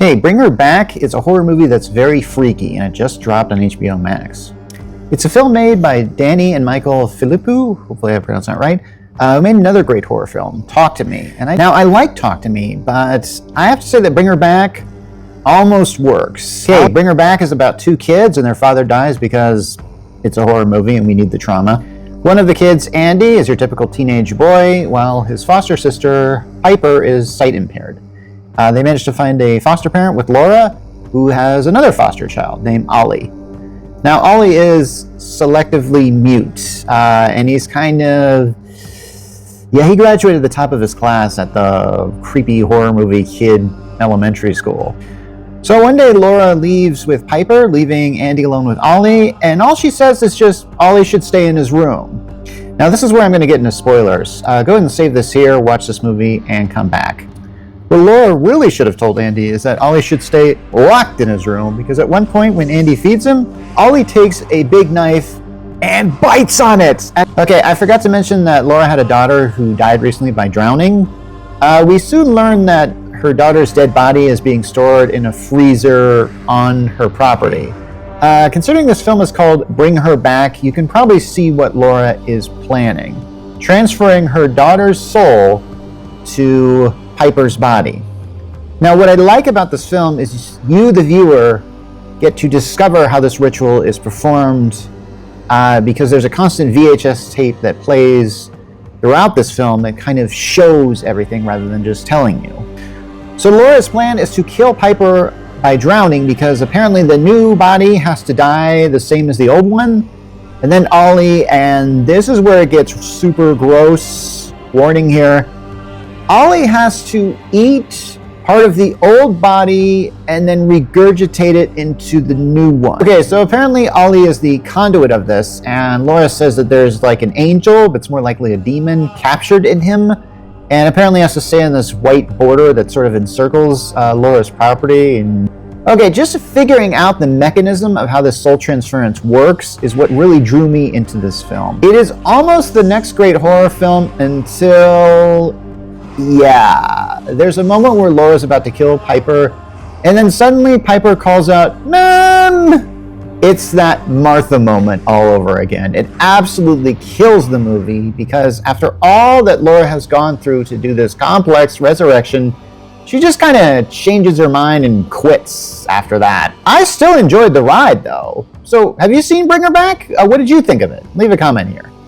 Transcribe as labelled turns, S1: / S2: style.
S1: Okay, Bring Her Back is a horror movie that's very freaky, and it just dropped on HBOMax. It's a film made by Danny and Michael Philippou, hopefully I pronounced that right, who made another great horror film, Talk to Me. Now, I like Talk to Me, but I have to say that Bring Her Back almost works. Okay, Bring Her Back is about two kids, and their father dies because it's a horror movie and we need the trauma. One of the kids, Andy, is your typical teenage boy, while his foster sister, Piper, is sight impaired. They managed to find a foster parent with Laura, who has another foster child named Ollie. Now, Ollie is selectively mute, and he's kind of... he graduated the top of his class at the creepy horror movie kid elementary school. So one day, Laura leaves with Piper, leaving Andy alone with Ollie, and all she says is just, Ollie should stay in his room. Now, this is where I'm going to get into spoilers. Go ahead and save this here, watch this movie, and come back. What Laura really should have told Andy is that Ollie should stay locked in his room, because at one point when Andy feeds him, Ollie takes a big knife and bites on it. Okay, I forgot to mention that Laura had a daughter who died recently by drowning. We soon learn that her daughter's dead body is being stored in a freezer on her property. Considering this film is called Bring Her Back, you can probably see what Laura is planning. Transferring her daughter's soul to Piper's body. Now, what I like about this film is you, the viewer, get to discover how this ritual is performed because there's a constant VHS tape that plays throughout this film that kind of shows everything rather than just telling you. So Laura's plan is to kill Piper by drowning because apparently the new body has to die the same as the old one. And then Ollie, and this is where it gets super gross, warning here, Ollie has to eat part of the old body and then regurgitate it into the new one. Okay, so apparently Ollie is the conduit of this, and Laura says that there's like an angel, but it's more likely a demon, captured in him, and apparently has to stay on this white border that sort of encircles Laura's property. And okay, just figuring out the mechanism of how this soul transference works is what really drew me into this film. It is almost the next great horror film until... there's a moment where Laura's about to kill Piper, and then suddenly Piper calls out, "Mom!" It's that Martha moment all over again. It absolutely kills the movie because after all that Laura has gone through to do this complex resurrection, she just kind of changes her mind and quits after that. I still enjoyed the ride, though. So, have you seen Bring Her Back? What did you think of it? Leave a comment here.